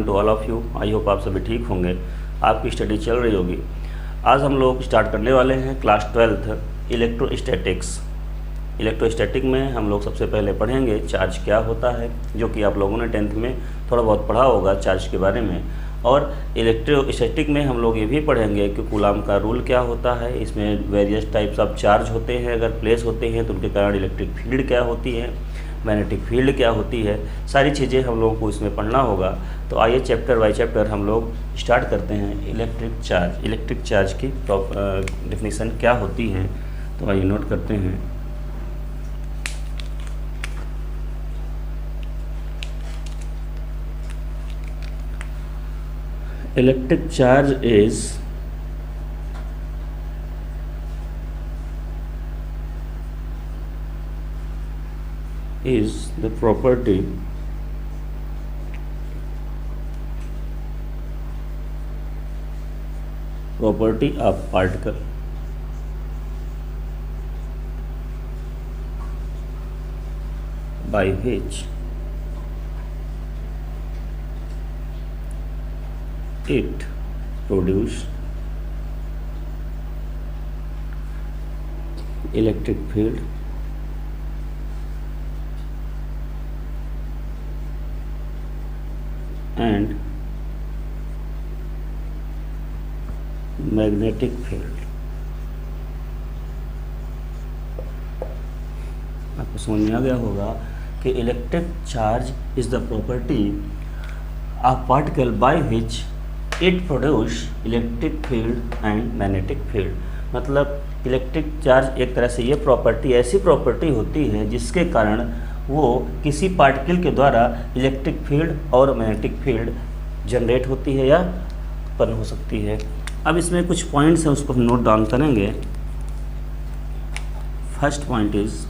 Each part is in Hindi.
To all of you. I hope आप सभी ठीक होंगे, आपकी स्टडी चल रही होगी। आज हम लोग स्टार्ट करने वाले हैं क्लास 12th इलेक्ट्रोस्टैटिक्स। इलेक्ट्रोस्टैटिक में हम लोग सबसे पहले पढ़ेंगे चार्ज क्या होता है, जो कि आप लोगों ने 10th में थोड़ा बहुत पढ़ा होगा चार्ज के बारे में। और इलेक्ट्रोस्टैटिक में हम लोग ये भी पढ़ेंगे कि कूलाम का रूल क्या होता है, इसमें वेरियस टाइप्स ऑफ चार्ज होते हैं, अगर प्लेस होते हैं तो उनके कारण इलेक्ट्रिक फील्ड क्या होती है, मैग्नेटिक फील्ड क्या होती है, सारी चीज़ें हम लोगों को इसमें पढ़ना होगा। तो आइए चैप्टर बाय चैप्टर हम लोग स्टार्ट करते हैं। इलेक्ट्रिक चार्ज, इलेक्ट्रिक चार्ज की डेफिनेशन क्या होती है, तो आइए नोट करते हैं। Electric charge is the property of particle by which it produce electric field and magnetic field। आपको समझ में आ गया होगा कि electric charge is the property of particle by which it produce electric field and magnetic field. मतलब इलेक्ट्रिक चार्ज एक तरह से ये प्रॉपर्टी ऐसी प्रॉपर्टी होती है जिसके कारण वो किसी पार्टिकल के द्वारा इलेक्ट्रिक फील्ड और मैग्नेटिक फील्ड जनरेट होती है या उत्पन्न हो सकती है। अब इसमें कुछ पॉइंट्स हैं, उसको हम नोट डाउन करेंगे। First point is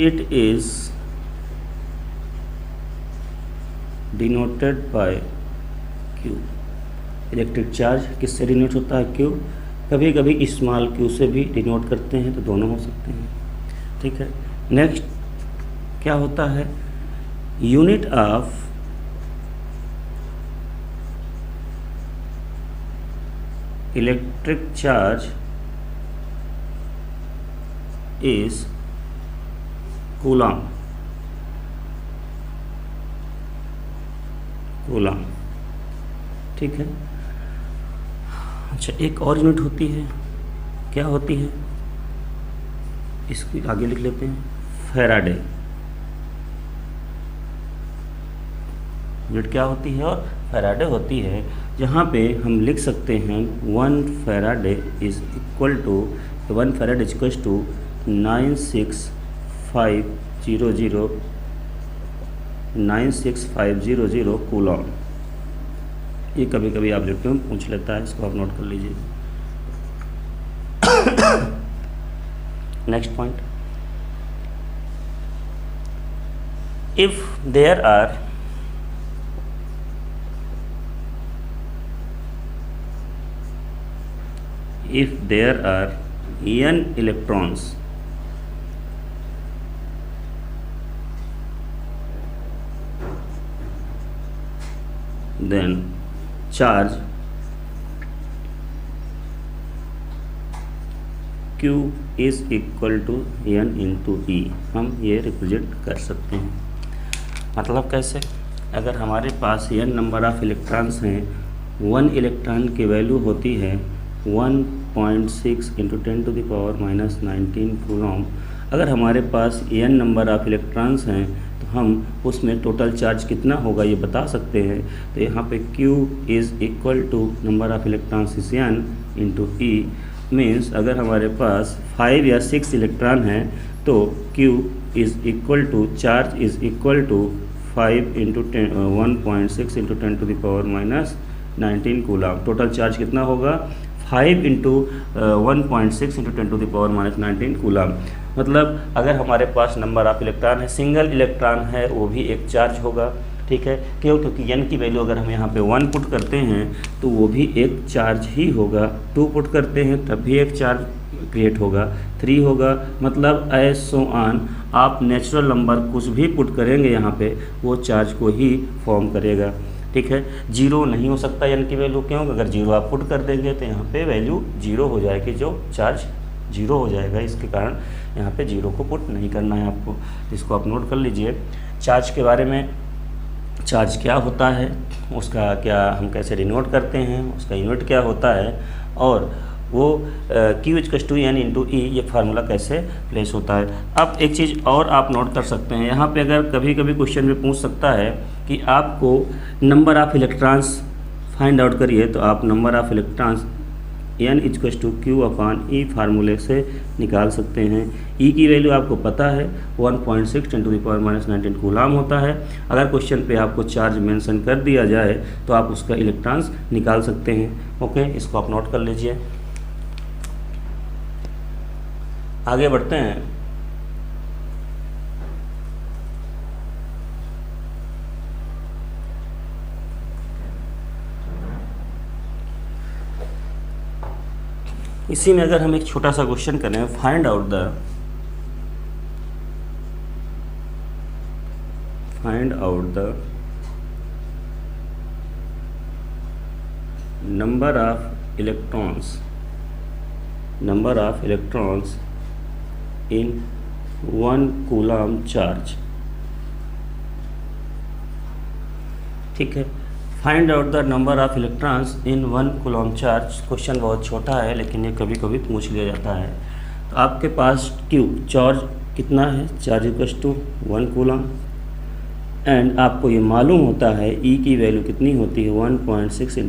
it is denoted by Q. Electric charge किससे डिनोट होता है? क्यू। कभी कभी स्मॉल क्यू से भी डिनोट करते हैं, तो दोनों हो सकते हैं, ठीक है। नेक्स्ट क्या होता है? Unit of electric charge is coulomb. Coulomb, ठीक है। अच्छा, एक और यूनिट होती है, क्या होती है? इसको आगे लिख लेते हैं, फैराडे। यूनिट क्या होती है? और फैराडे होती है, जहाँ पे हम लिख सकते हैं 1 faraday is equal to 96500 coulomb. ये कभी कभी ऑब्जेक्टिव में पूछ लेता है, इसको आप नोट कर लीजिए। Next point, if there are n electrons then charge Q is equal to n into E। हम ये रिप्रेजेंट कर सकते हैं। मतलब कैसे? अगर हमारे पास n नंबर ऑफ इलेक्ट्रॉन्स हैं, 1 इलेक्ट्रॉन की वैल्यू होती है 1.6 × 10⁻⁻19 कूलॉम। अगर हमारे पास n नंबर ऑफ इलेक्ट्रॉन्स हैं तो हम उसमें टोटल चार्ज कितना होगा ये बता सकते हैं। तो यहाँ पे Q is equal to number of electrons is n into E। Means अगर हमारे पास 5 या 6 इलेक्ट्रॉन हैं तो Q is equal to charge is equal to 5 × 1.6 × 10⁻⁻19 coulomb. Total charge कितना होगा? 5 × 1.6 × 10⁻⁻19 कूलॉम। मतलब अगर हमारे पास नंबर ऑफ इलेक्ट्रॉन है, सिंगल इलेक्ट्रॉन है, वो भी एक चार्ज होगा, ठीक है। क्यों? क्योंकि n की वैल्यू अगर हम यहाँ पे 1 पुट करते हैं तो वो भी एक चार्ज ही होगा। 2 पुट करते हैं तब भी एक चार्ज क्रिएट होगा, 3 होगा, मतलब एज सो ऑन। आप नेचुरल नंबर कुछ भी पुट करेंगे यहाँ पे वो चार्ज को ही फॉर्म करेगा, ठीक है। 0 नहीं हो सकता n की वैल्यू, क्यों? अगर 0 आप पुट कर देंगे तो यहाँ पे वैल्यू 0 हो जाएगी, जो चार्ज 0 हो जाएगा। इसके कारण यहाँ पे 0 को पुट नहीं करना है आपको, इसको आप नोट कर लीजिए। चार्ज के बारे में, चार्ज क्या होता है, उसका क्या हम कैसे डिनोट करते हैं, उसका यूनिट क्या होता है, और वो Q=N×E ये फार्मूला कैसे प्लेस होता है। अब एक चीज़ और आप नोट कर सकते हैं, यहाँ पे अगर कभी कभी क्वेश्चन में पूछ सकता है कि आपको number of electrons find out करिए, तो आप नंबर ऑफ़ इलेक्ट्रॉन्स N=Q/E फार्मूले से निकाल सकते हैं। E की वैल्यू आपको पता है 1.6 × 10⁻⁹ कूलाम होता है। अगर क्वेश्चन पे आपको चार्ज मेंशन कर दिया जाए तो आप उसका इलेक्ट्रॉन्स निकाल सकते हैं। ओके, इसको आप नोट कर लीजिए। आगे बढ़ते हैं। इसी में अगर हम एक छोटा सा क्वेश्चन करें, find out the number of electrons in 1 coulomb charge, ठीक है। Find out the number of electrons in 1 coulomb charge. Question बहुत छोटा है लेकिन ये कभी कभी पूछ लिया जाता है। तो आपके पास Q चार्ज कितना है, चार्ज = 1 कूलाम, एंड आपको ये मालूम होता है E की वैल्यू कितनी होती है 1.6 ×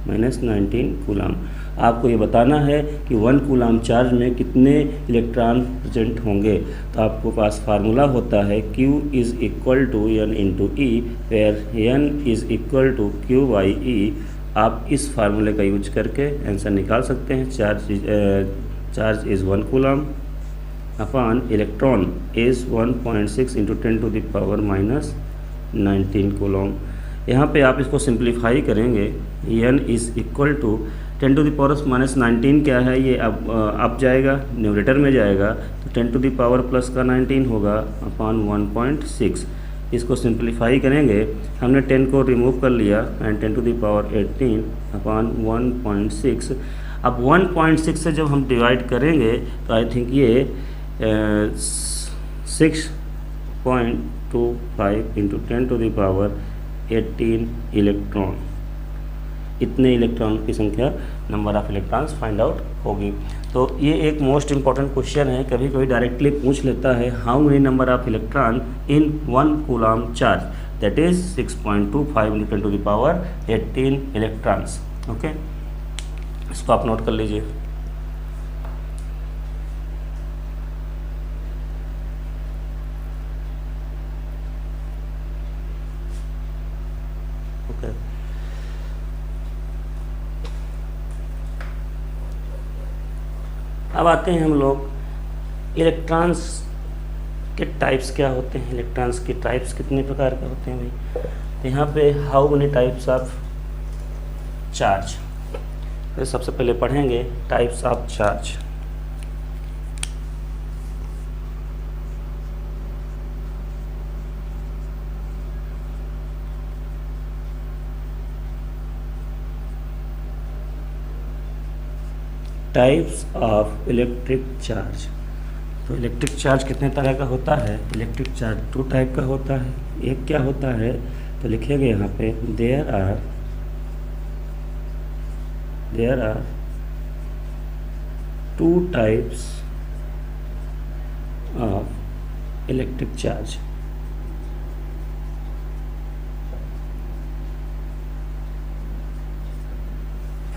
10⁻⁹ कूलाम। आपको ये बताना है कि 1 कूलाम चार्ज में कितने इलेक्ट्रॉन प्रेजेंट होंगे। तो आपको पास फार्मूला होता है Q=N×E, वेयर N=Q/E। आप इस फार्मूले का यूज करके आंसर निकाल सकते हैं। Charge is 1 coulomb upon electron is 1.6 × 10⁻⁹ coulomb. यहाँ पे आप इसको सिंप्लीफाई करेंगे, N=10⁻⁻⁹ क्या है, ये अब जाएगा न्यूमरेटर में जाएगा, तो 10⁻+ होगा अपॉन 1.6। इसको सिंप्लीफाई करेंगे, हमने 10 को रिमूव कर लिया एंड 10⁻18 अपॉन 1.6। अब 1.6 से जब हम डिवाइड करेंगे तो आई थिंक ये 6.25 × 10⁻18 इलेक्ट्रॉन, इतने इलेक्ट्रॉन की संख्या number of electrons find out होगी। तो ये एक मोस्ट इंपॉर्टेंट क्वेश्चन है, कभी कभी डायरेक्टली पूछ लेता है how many number of electron in 1 coulomb charge, that is 6.25 × 10⁻18 electrons. Okay, इसको आप नोट कर लीजिए। ओके, अब आते हैं हम लोग इलेक्ट्रॉन्स के टाइप्स क्या होते हैं। इलेक्ट्रॉन्स के टाइप्स कितने प्रकार के होते हैं भाई। तो यहाँ पे how many types of charge, तो सबसे पहले पढ़ेंगे types of charge. Types of electric charge. तो इलेक्ट्रिक चार्ज कितने तरह का होता है। इलेक्ट्रिक चार्ज 2 टाइप का होता है। एक क्या होता है, तो लिखेंगे यहाँ पे there are 2 types of electric charge.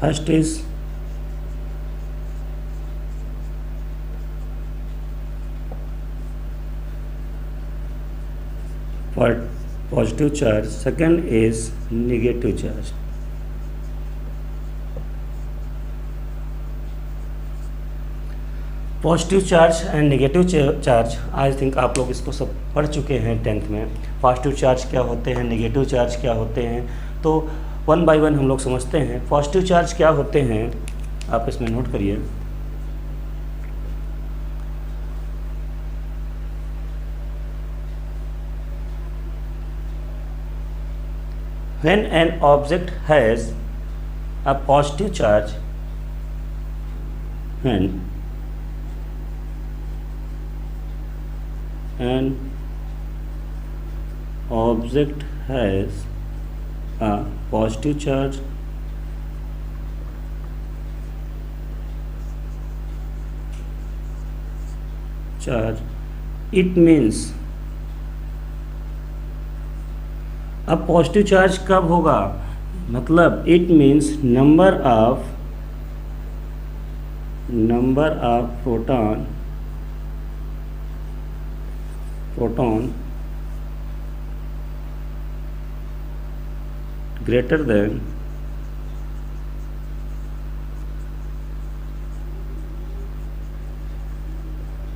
First is positive charge, second is negative charge। Positive charge and negative charge, I think आप लोग इसको सब पढ़ चुके हैं 10th में। पॉजिटिव चार्ज क्या होते हैं, नेगेटिव चार्ज क्या होते हैं, तो 1 by 1 हम लोग समझते हैं। पॉजिटिव चार्ज क्या होते हैं, आप इसमें नोट करिए। when an object has a positive charge, when an object has a positive charge, it means, अब पॉजिटिव चार्ज कब होगा, मतलब it means number of proton greater than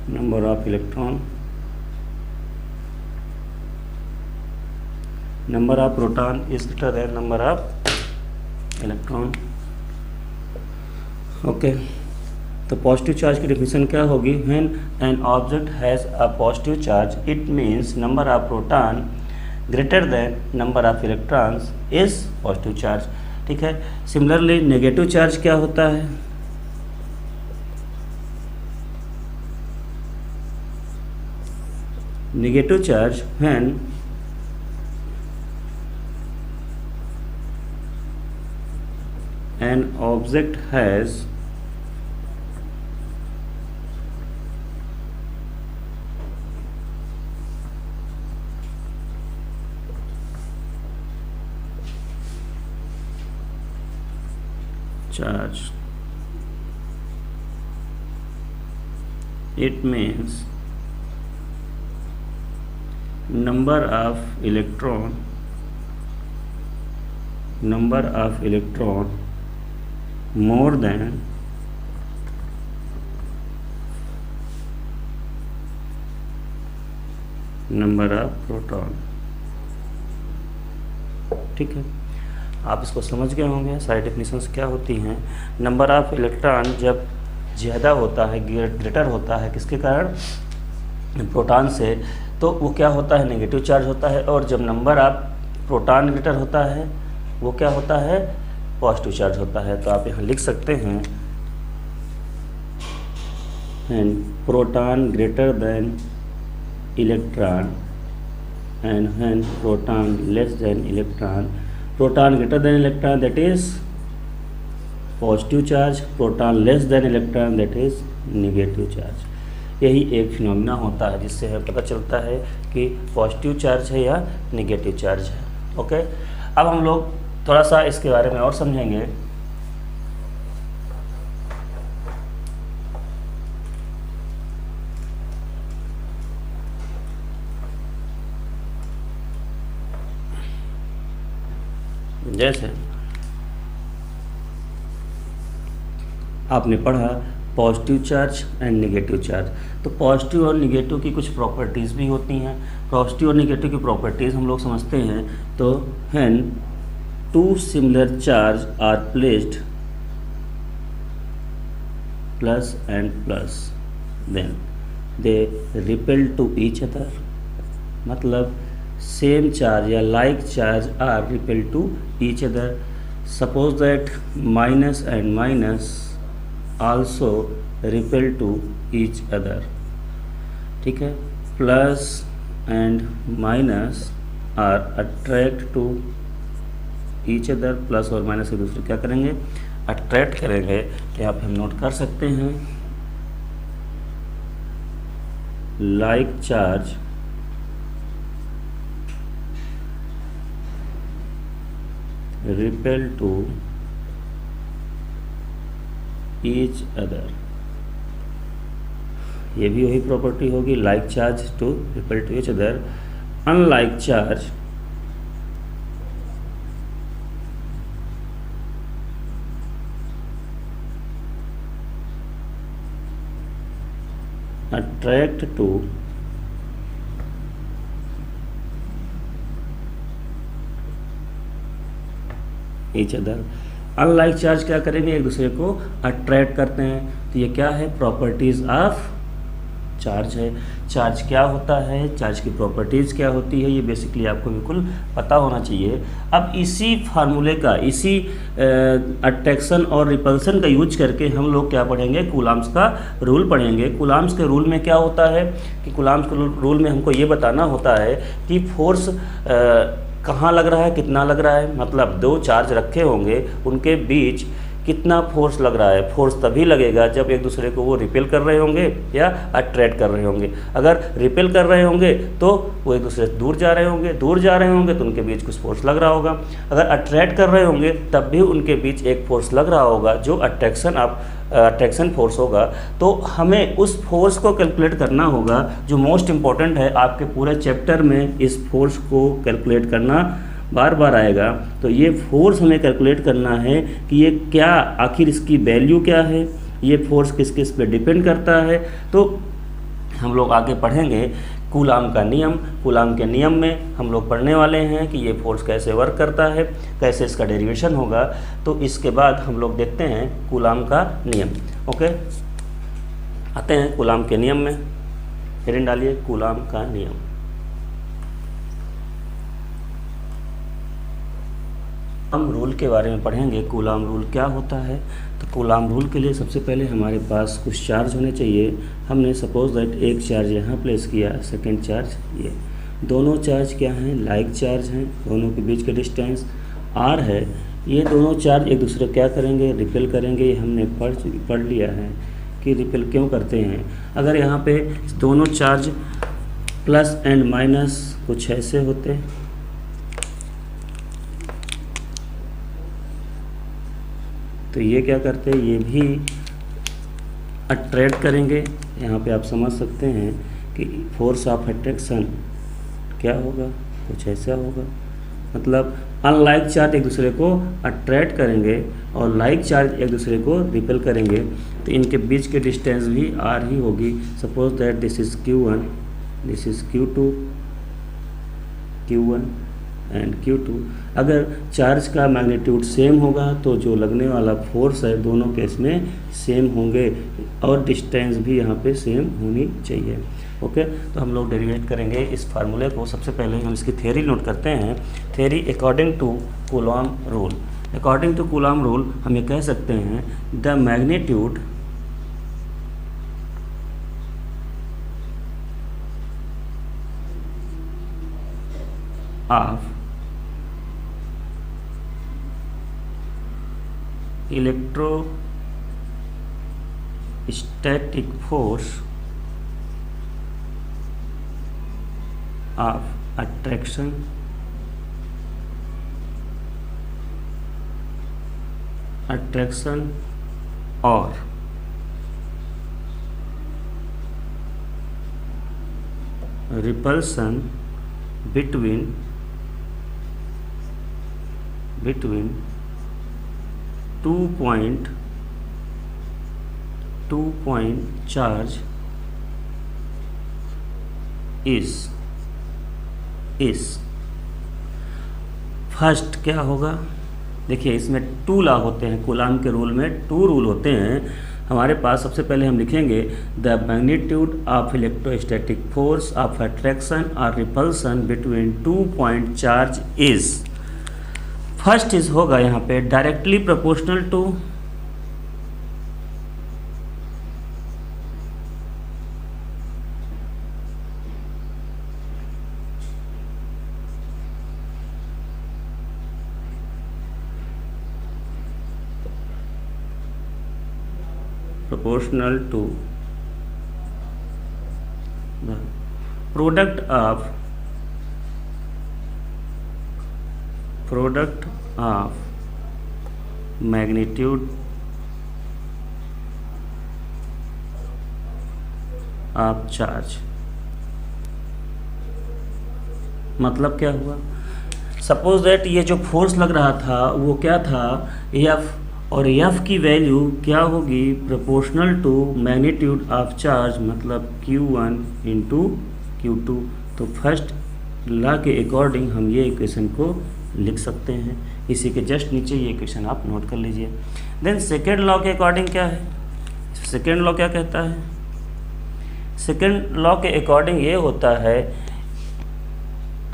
number of electron, number of proton is greater than number of electron. Okay, तो पॉजिटिव चार्ज की डेफिनेशन क्या होगी, when an object has a positive charge it means number of proton greater than number of electrons is positive charge. ठीक है, सिमिलरली नेगेटिव चार्ज क्या होता है, negative charge when an object has charge, it means number of electron more than number of proton। ठीक है, आप इसको समझ गए होंगे सारी डेफिनेशंस क्या होती हैं। नंबर ऑफ इलेक्ट्रॉन जब ज़्यादा होता है, ग्रेटर होता है किसके कारण, प्रोटॉन से, तो वो क्या होता है, नेगेटिव चार्ज होता है। और जब नंबर ऑफ प्रोटॉन ग्रेटर होता है वो क्या होता है, पॉजिटिव चार्ज होता है। तो आप यहाँ लिख सकते हैं and proton greater than electron and when proton less than electron, proton greater than electron that is positive charge, proton less than electron that is negative charge. यही एक फिनोमिना होता है जिससे हमें पता चलता है कि पॉजिटिव चार्ज है या नेगेटिव चार्ज है। ओके, अब हम लोग थोड़ा सा इसके बारे में और समझेंगे। जैसे आपने पढ़ा positive charge and negative charge, तो पॉजिटिव और नेगेटिव की कुछ प्रॉपर्टीज़ भी होती हैं। पॉजिटिव और नेगेटिव की प्रॉपर्टीज़ हम लोग समझते हैं। तो when two similar charge are placed plus and plus then they repel to each other, मतलब सेम चार्ज या like charge are repel to each other. Suppose that minus and minus also repel to each other। ठीक है, plus and minus are attract to each other, plus और माइनस एक दूसरे क्या करेंगे, अट्रैक्ट करेंगे। यहाँ पे हम नोट कर सकते हैं like charge repel to each other, ये भी वही प्रॉपर्टी होगी, like charge to repel to each other. Unlike charge attract to each other. Unlike charge क्या करेंगे, एक दूसरे को अट्रैक्ट करते हैं। तो ये क्या है, प्रॉपर्टीज ऑफ चार्ज है। चार्ज क्या होता है, चार्ज की प्रॉपर्टीज़ क्या होती है, ये बेसिकली आपको बिल्कुल पता होना चाहिए। अब इसी फार्मूले का, इसी अट्रैक्शन और रिपल्सन का यूज करके हम लोग क्या पढ़ेंगे, कूलाम्स का रूल पढ़ेंगे। कूलाम्स के रूल में क्या होता है कि कूलाम्स के रूल में हमको ये बताना होता है कि फोर्स कहाँ लग रहा है, कितना लग रहा है। मतलब दो चार्ज रखे होंगे, उनके बीच कितना फोर्स लग रहा है। फोर्स तभी लगेगा जब एक दूसरे को वो रिपेल कर रहे होंगे या अट्रैक्ट कर रहे होंगे। अगर रिपेल कर रहे होंगे तो वो एक दूसरे से दूर जा रहे होंगे, दूर जा रहे होंगे तो उनके बीच कुछ फोर्स लग रहा होगा। अगर अट्रैक्ट कर रहे होंगे तब भी उनके बीच एक फोर्स लग रहा होगा जो अट्रैक्शन फोर्स होगा। तो हमें उस फोर्स को कैलकुलेट करना होगा, जो मोस्ट इम्पॉर्टेंट है। आपके पूरे चैप्टर में इस फोर्स को कैलकुलेट करना बार बार आएगा। तो ये फोर्स हमें कैलकुलेट करना है कि ये क्या, आखिर इसकी वैल्यू क्या है, ये फोर्स किस किस पे डिपेंड करता है। तो हम लोग आगे पढ़ेंगे कूलाम का नियम। कूलाम के नियम में हम लोग पढ़ने वाले हैं कि ये फोर्स कैसे वर्क करता है, कैसे इसका डेरिवेशन होगा। तो इसके बाद हम लोग देखते हैं कूलाम का नियम। ओके, आते हैं कूलाम के नियम में। हेडिंग डालिए कूलाम का नियम। हम रूल के बारे में पढ़ेंगे। कूलाम रूल क्या होता है। तो कूलाम रूल के लिए सबसे पहले हमारे पास कुछ चार्ज होने चाहिए। हमने सपोज दैट एक चार्ज यहाँ प्लेस किया, सेकंड चार्ज ये, दोनों चार्ज क्या हैं, लाइक चार्ज हैं। दोनों के बीच का डिस्टेंस r है। ये दोनों चार्ज एक दूसरे क्या करेंगे, रिपेल करेंगे। ये हमने पढ़ लिया है कि रिपेल क्यों करते हैं। अगर यहाँ पे दोनों चार्ज प्लस एंड माइनस कुछ ऐसे होते तो ये क्या करते हैं, ये भी अट्रैक्ट करेंगे। यहाँ पे आप समझ सकते हैं कि फोर्स ऑफ अट्रैक्शन क्या होगा, कुछ ऐसा होगा। मतलब अनलाइक चार्ज एक दूसरे को अट्रैक्ट करेंगे और लाइक चार्ज एक दूसरे को रिपेल करेंगे। तो इनके बीच के डिस्टेंस भी r ही होगी। Suppose that this is q1, this is q2, q1 and q2। अगर चार्ज का मैग्नीट्यूड सेम होगा तो जो लगने वाला फोर्स है दोनों केस में सेम होंगे और डिस्टेंस भी यहाँ पे सेम होनी चाहिए। ओके, तो हम लोग डेरिवेट करेंगे इस फार्मूले को। सबसे पहले हम इसकी थ्योरी नोट करते हैं। Theory according to Coulomb rule. According to Coulomb rule हम ये कह सकते हैं the magnitude of electrostatic force of attraction or repulsion between two point charge is first क्या होगा। देखिए इसमें टू लॉ होते हैं, कूलाम के रूल में टू रूल होते हैं हमारे पास। सबसे पहले हम लिखेंगे the magnitude of electrostatic force of attraction और repulsion between 2 point charge is. First is होगा यहाँ पे directly proportional to the product of magnitude of charge। मतलब क्या हुआ, सपोज दैट ये जो फोर्स लग रहा था वो क्या था, F, और F की वैल्यू क्या होगी, proportional to magnitude of charge, मतलब Q1 इंटू Q2। तो फर्स्ट लॉ के अकॉर्डिंग हम ये इक्वेशन को लिख सकते हैं। इसी के जस्ट नीचे ये इक्वेशन आप नोट कर लीजिए। देन सेकेंड लॉ के अकॉर्डिंग क्या है, सेकेंड लॉ क्या कहता है, सेकेंड लॉ के अकॉर्डिंग ये होता है,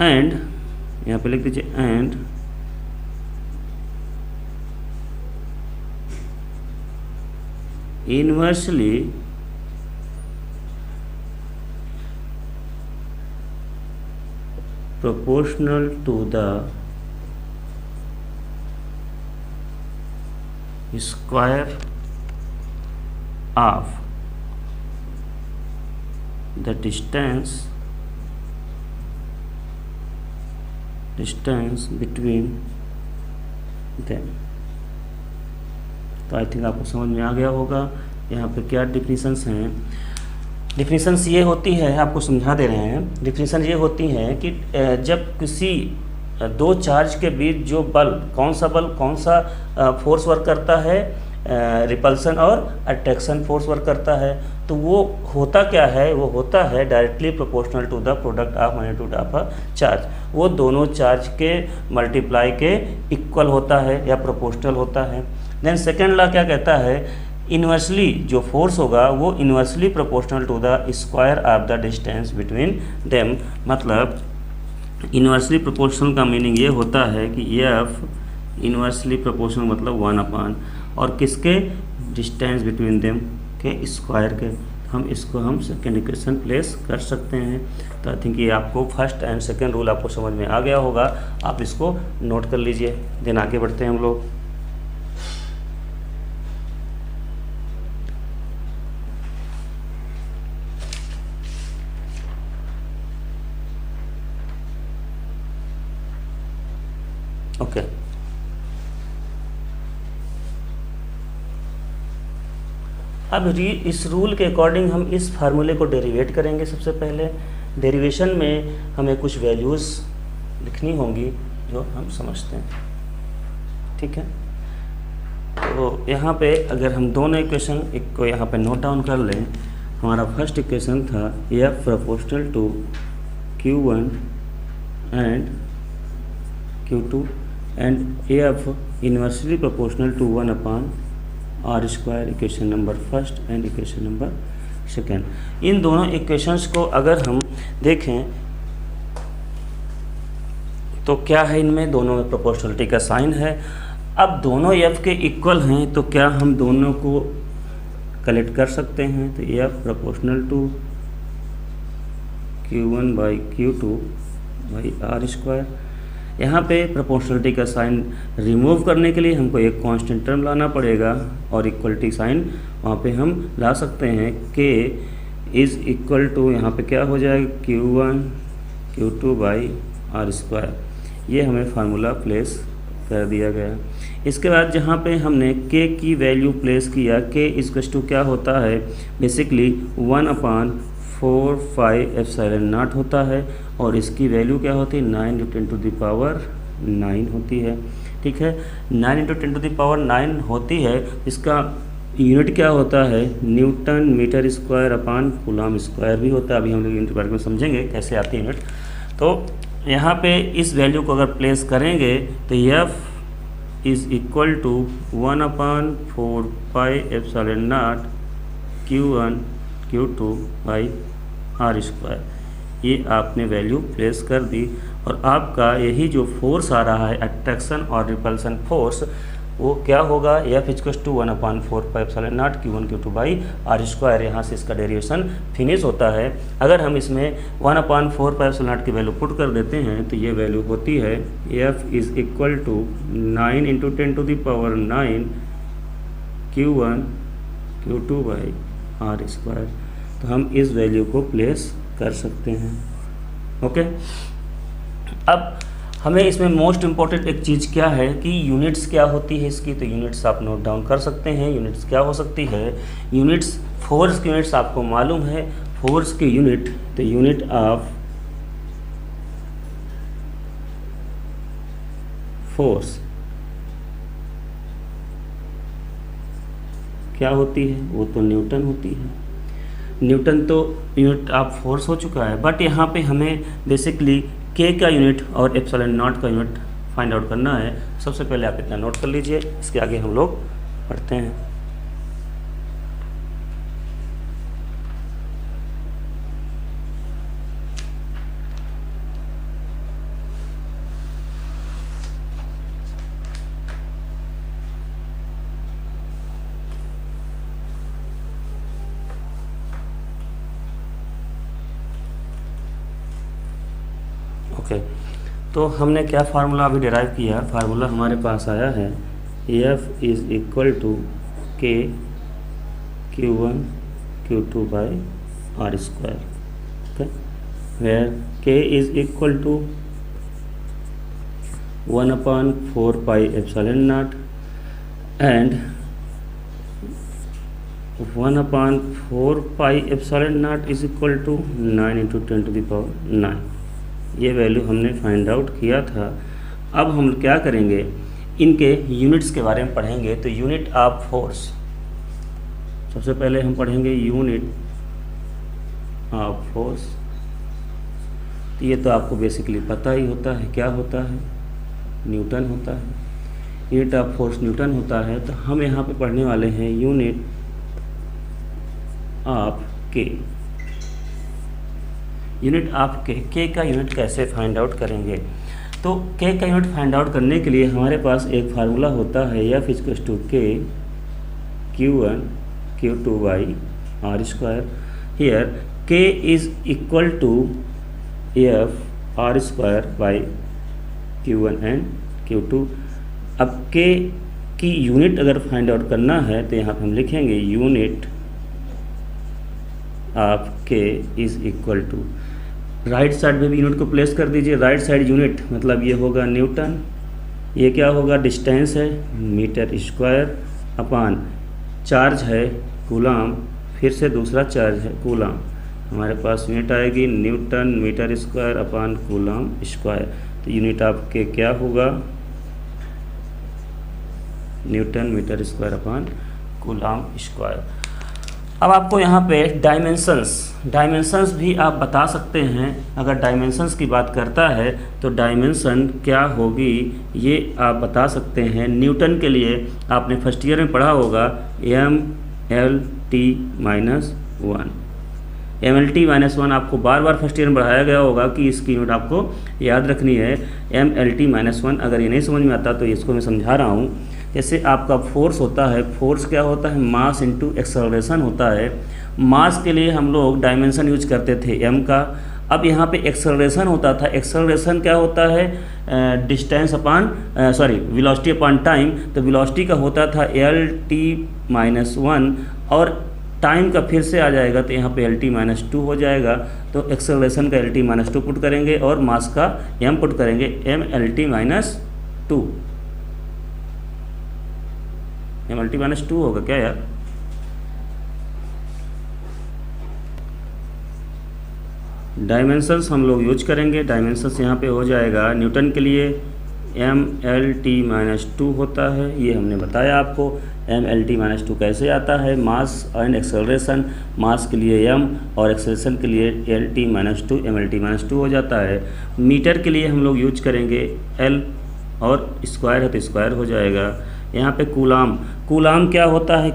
एंड यहाँ पे लिख दीजिए, and inversely proportional to the square of the distance between them। तो आई थिंक आपको समझ में आ गया होगा यहाँ पे क्या डिफिनीशंस हैं। डिफिनीशंस ये होती है, आपको समझा दे रहे हैं। डिफिनीशन ये होती है कि जब किसी दो चार्ज के बीच जो बल, कौन सा फोर्स वर्क करता है, रिपल्सन और अट्रैक्शन फोर्स वर्क करता है, तो वो होता क्या है, वो होता है directly proportional to the product of magnitude of a charge. वो दोनों चार्ज के मल्टीप्लाई के इक्वल होता है या प्रोपोर्शनल होता है। देन सेकेंड लॉ क्या कहता है, इन्वर्सली जो फोर्स होगा वो inversely proportional to the square of the distance between them. मतलब इन्वर्सली प्रोपोर्शनल का मीनिंग ये होता है कि एफ इन्वर्सली प्रोपोर्शनल मतलब 1/, और किसके, डिस्टेंस बिटवीन देम के स्क्वायर के। हम सेकेंड इक्वेशन प्लेस कर सकते हैं। तो आई थिंक ये आपको फर्स्ट एंड सेकेंड रूल आपको समझ में आ गया होगा, आप इसको नोट कर लीजिए। देन आगे बढ़ते हैं हम लोग। ओके अब इस रूल के अकॉर्डिंग हम इस फार्मूले को डेरिवेट करेंगे। सबसे पहले डेरिवेशन में हमें कुछ वैल्यूज़ लिखनी होंगी जो हम समझते हैं, ठीक है। तो यहाँ पे अगर हम दोनों इक्वेशन एक को यहाँ पे नोट डाउन कर लें, हमारा फर्स्ट इक्वेशन था F proportional to Q1 and Q2 and F inversely proportional to 1/r², equation number first and equation number second. इन दोनों इक्वेशंस को अगर हम देखें तो क्या है, इनमें दोनों में प्रोपोर्शनलिटी का साइन है। अब दोनों एफ के इक्वल हैं तो क्या हम दोनों को कलेक्ट कर सकते हैं। तो एफ प्रोपोर्शनल टू Q1/Q2/r²। यहाँ पे प्रोपोर्शनलिटी का साइन रिमूव करने के लिए हमको एक कांस्टेंट टर्म लाना पड़ेगा और इक्वलिटी साइन वहाँ पे हम ला सकते हैं। K इज़ इक्वल टू, यहाँ पे क्या हो जाएगा, Q1/Q2/r²। ये हमें फार्मूला प्लेस कर दिया गया। इसके बाद जहाँ पे हमने K की वैल्यू प्लेस किया, K इक्वल टू क्या होता है, बेसिकली 1/4πε0 होता है, और इसकी वैल्यू क्या होती है, 9 × 10⁹ होती है, ठीक है। 9 × 10⁹ होती है। इसका यूनिट क्या होता है, newton metre square upon coulomb square भी होता है। अभी हम लोग यूनिट बारे में समझेंगे कैसे आती है यूनिट। तो यहाँ पे इस वैल्यू को अगर प्लेस करेंगे तो F is equal to 1/4πε0 Q1/Q2/r²। ये आपने वैल्यू प्लेस कर दी, और आपका यही जो फोर्स आ रहा है अट्रैक्शन और रिपल्सन फोर्स, वो क्या होगा, F इक्वल टू 1/4πε0 Q1/Q2/r²। यहाँ से इसका डेरिवेशन फिनिश होता है। अगर हम इसमें 1/4πε0 की वैल्यू पुट कर देते हैं तो ये वैल्यू होती है F is equal to 9 × 10⁹ Q1/Q2/r²। तो हम इस वैल्यू को प्लेस कर सकते हैं, ओके। अब हमें इसमें मोस्ट इम्पॉर्टेंट एक चीज़ क्या है कि यूनिट्स क्या होती है इसकी। तो यूनिट्स आप नोट डाउन कर सकते हैं। यूनिट्स क्या हो सकती है, यूनिट्स फोर्स की यूनिट्स आपको मालूम है। फोर्स की यूनिट, तो यूनिट ऑफ फोर्स क्या होती है, वो तो न्यूटन होती है। न्यूटन तो यूनिट ऑफ फोर्स हो चुका है, बट यहाँ पे हमें बेसिकली K का यूनिट और ε0 का यूनिट फाइंड आउट करना है। सबसे पहले आप इतना नोट कर लीजिए, इसके आगे हम लोग पढ़ते हैं। ओके, तो हमने क्या फार्मूला अभी डिराइव किया, फार्मूला हमारे पास आया है F is equal to K Q1 Q2 by R square, okay, where K is equal to 1/4 pi epsilon naught and 1/4 pi epsilon naught is equal to 9 into 10⁹9। ये वैल्यू हमने फाइंड आउट किया था। अब हम क्या करेंगे, इनके यूनिट्स के बारे में पढ़ेंगे। तो यूनिट ऑफ फोर्स, सबसे पहले हम पढ़ेंगे यूनिट ऑफ फोर्स। तो ये तो आपको बेसिकली पता ही होता है, क्या होता है, न्यूटन होता है। यूनिट ऑफ फोर्स न्यूटन होता है। तो हम यहाँ पे पढ़ने वाले हैं unit of K. Unit of K का यूनिट कैसे फाइंड आउट करेंगे। तो के का यूनिट फाइंड आउट करने के लिए हमारे पास एक फार्मूला होता है F equals to K Q1 Q2 by R square. Here K is equal to F R square by Q1 and Q2। अब के की यूनिट अगर फाइंड आउट करना है तो यहाँ पर हम लिखेंगे unit of K is equal to, right side में भी यूनिट को प्लेस कर दीजिए। राइट साइड यूनिट मतलब ये होगा न्यूटन, ये क्या होगा, डिस्टेंस है मीटर स्क्वायर अपान चार्ज है कूलाम, फिर से दूसरा चार्ज है कूलाम। हमारे पास यूनिट आएगी newton metre square upon coulomb square. तो यूनिट ऑफ के क्या होगा, newton metre square upon coulomb square. अब आपको यहाँ पे डायमेंशंस भी आप बता सकते हैं। अगर डायमेंशंस की बात करता है तो डायमेंशन क्या होगी ये आप बता सकते हैं। न्यूटन के लिए आपने फर्स्ट ईयर में पढ़ा होगा MLT-1। MLT-1 आपको बार बार फर्स्ट ईयर में पढ़ाया गया होगा कि इसकी यूनिट आपको याद रखनी है MLT-1। अगर ये नहीं समझ में आता तो इसको मैं समझा रहा हूँ। जैसे आपका फोर्स होता है, फोर्स क्या होता है, मास इनटू एक्सेलरेशन होता है। मास के लिए हम लोग डायमेंशन यूज करते थे m का। अब यहाँ पे एक्सेलरेशन होता था, एक्सेलरेशन क्या होता है, डिस्टेंस अपान वेलोसिटी अपान टाइम। तो वेलोसिटी का होता था LT-1 और टाइम का फिर से आ जाएगा तो यहाँ पे LT-2 हो जाएगा। तो एक्सेलरेशन का LT-2 पुट करेंगे और मास का m पुट करेंगे MLT-2। MLT-2 होगा क्या यार, डायमेंशंस हम लोग यूज करेंगे। डायमेंशंस यहाँ पे हो जाएगा न्यूटन के लिए MLT-2 होता है, ये हमने बताया आपको। MLT-2 कैसे आता है, मास एंड एक्सेलरेशन, मास के लिए m और एक्सेलरेशन के लिए LT-2 MLT-2 हो जाता है। मीटर के लिए हम लोग यूज करेंगे L और स्क्वायर है तो स्क्वायर हो जाएगा। यहाँ पे कूलाम क्या होता है,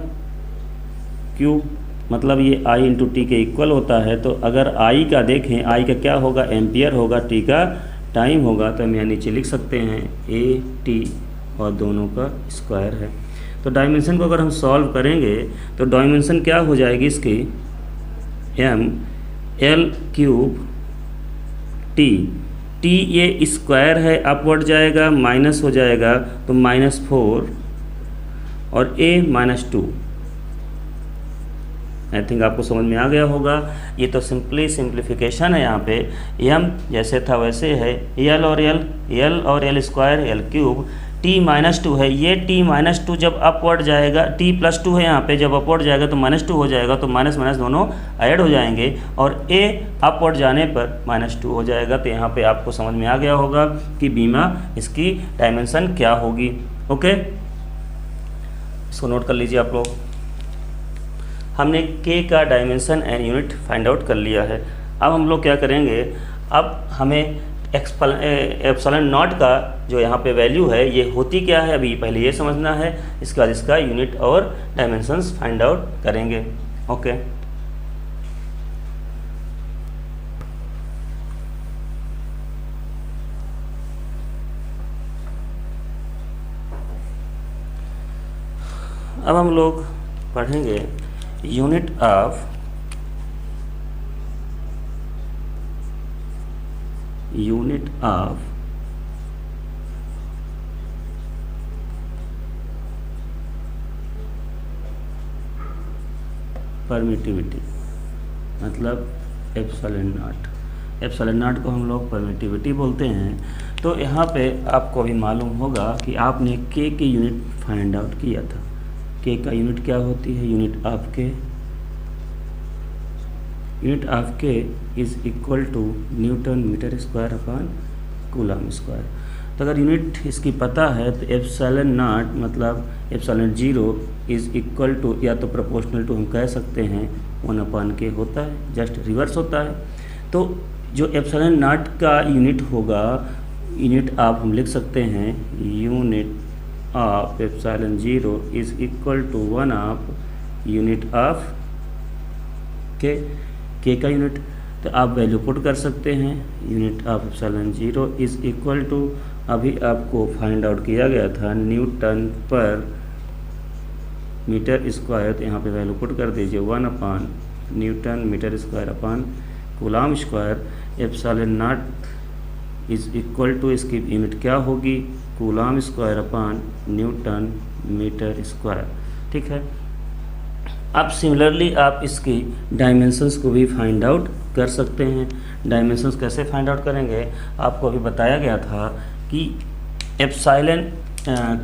Q मतलब ये I इंटू टी के इक्वल होता है। तो अगर I का देखें, I का क्या होगा, एम्पियर होगा, T का टाइम होगा। तो हम यहाँ नीचे लिख सकते हैं AT और दोनों का स्क्वायर है। तो डायमेंशन को अगर हम सॉल्व करेंगे तो डायमेंशन क्या हो जाएगी इसकी, ML³ T ये स्क्वायर है, अपवर्ड जाएगा, माइनस हो जाएगा तो -4 और A-2। आई थिंक आपको समझ में आ गया होगा। ये तो सिंपली सिंप्लीफिकेशन है। यहाँ पे m जैसे था वैसे है, L और L स्क्वायर L³ T-2 है। ये T-2 जब अपवर्ड जाएगा, T+2 है यहाँ पे, जब अपवर्ड जाएगा तो -2 हो जाएगा। तो माइनस माइनस दोनों ऐड हो जाएंगे और A अपवर्ड जाने पर -2 हो जाएगा। तो यहाँ पे आपको समझ में आ गया होगा कि बीमा इसकी डायमेंशन क्या होगी। ओके, इसको नोट कर लीजिए आप लोग। हमने K का dimension and unit find out कर लिया है। अब हम लोग क्या करेंगे, अब हमें एप्सिलॉन नॉट का जो यहाँ पे वैल्यू है ये होती क्या है, अभी पहले ये समझना है। इसके बाद इसका यूनिट और डायमेंशंस फाइंड आउट करेंगे। ओके, अब हम लोग पढ़ेंगे unit of unit of permittivity, मतलब एप्सिलॉन नॉट। एप्सिलॉन नॉट को हम लोग परमिटिविटी बोलते हैं। तो यहाँ पे आपको अभी मालूम होगा कि आपने के की यूनिट फाइंड आउट किया था। के का यूनिट क्या होती है? Unit of K, unit of K is equal to newton metre square upon coulomb square. तो अगर यूनिट इसकी पता है तो एप्सिलॉन नॉट मतलब epsilon zero is equal to, या तो प्रोपोर्शनल टू हम कह सकते हैं 1/k होता है, जस्ट रिवर्स होता है। तो जो एप्सिलॉन नॉट का यूनिट होगा, यूनिट ऑफ हम लिख सकते हैं unit of epsilon zero is equal to 1 of unit of K का यूनिट। तो आप वैल्यू पुट कर सकते हैं। Unit of epsilon zero is equal to, अभी आपको फाइंड आउट किया गया था न्यूटन पर मीटर स्क्वायर, तो यहाँ पे वैल्यू पुट कर दीजिए 1 newton metre square upon coulomb square. Epsilon naught is equal to, इसकी यूनिट क्या होगी? Coulomb square upon newton metre square. ठीक है। अब सिमिलरली आप इसकी डायमेंशंस को भी फाइंड आउट कर सकते हैं। डायमेंशंस कैसे फाइंड आउट करेंगे? आपको अभी बताया गया था कि एप्सिलॉन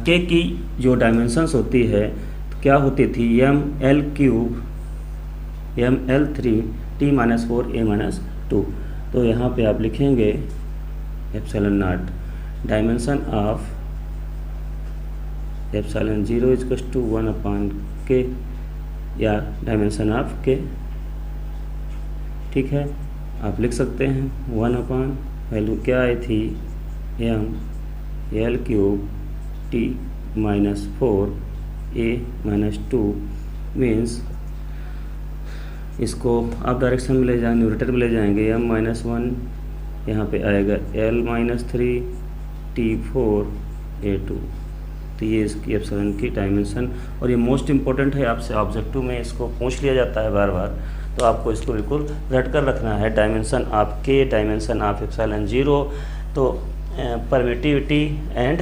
के की जो डायमेंशंस होती है तो क्या होती थी? ml³ ml3 t-4 a-2। तो यहाँ पे आप लिखेंगे epsilon naught dimension of epsilon zero is to 1/k, या डायमेंशन ऑफ के। ठीक है, आप लिख सकते हैं 1 वैल्यू क्या आई थी? ml³ t-4 a-2 मीन्स इसको आप डायरेक्शन में ले जाएंगे, न्यूमरेटर में ले जाएंगे, m-1 यहाँ पे आएगा l-3 t4 a2। तो ये इसकी एप्सिलॉन की डायमेंशन, और ये मोस्ट इम्पोर्टेंट है, आपसे ऑब्जेक्टिव में इसको पूछ लिया जाता है बार बार, तो आपको इसको बिल्कुल रट कर रखना है। डायमेंशन ऑफ के, डायमेंशन ऑफ एप्सिलॉन जीरो, तो परमिटिविटी एंड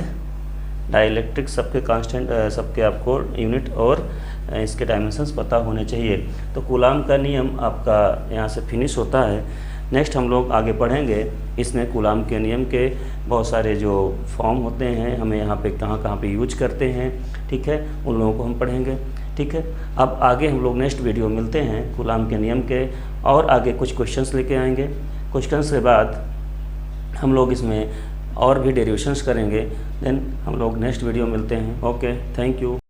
डाइलेक्ट्रिक सबके कांस्टेंट, सबके आपको यूनिट और इसके डायमेंशंस पता होने चाहिए। तो कूलाम का नियम आपका यहाँ से फिनिश होता है। नेक्स्ट हम लोग आगे पढ़ेंगे, इसमें कूलाम के नियम के बहुत सारे जो फॉर्म होते हैं, हमें यहाँ पे कहाँ पे यूज करते हैं, ठीक है, उन लोगों को हम पढ़ेंगे। ठीक है, अब आगे हम लोग नेक्स्ट वीडियो मिलते हैं कूलाम के नियम के, और आगे कुछ क्वेश्चंस लेके आएंगे। क्वेश्चंस के बाद हम लोग इसमें और भी डेरिवेशंस करेंगे। देन हम लोग नेक्स्ट वीडियो मिलते हैं। Okay, thank you.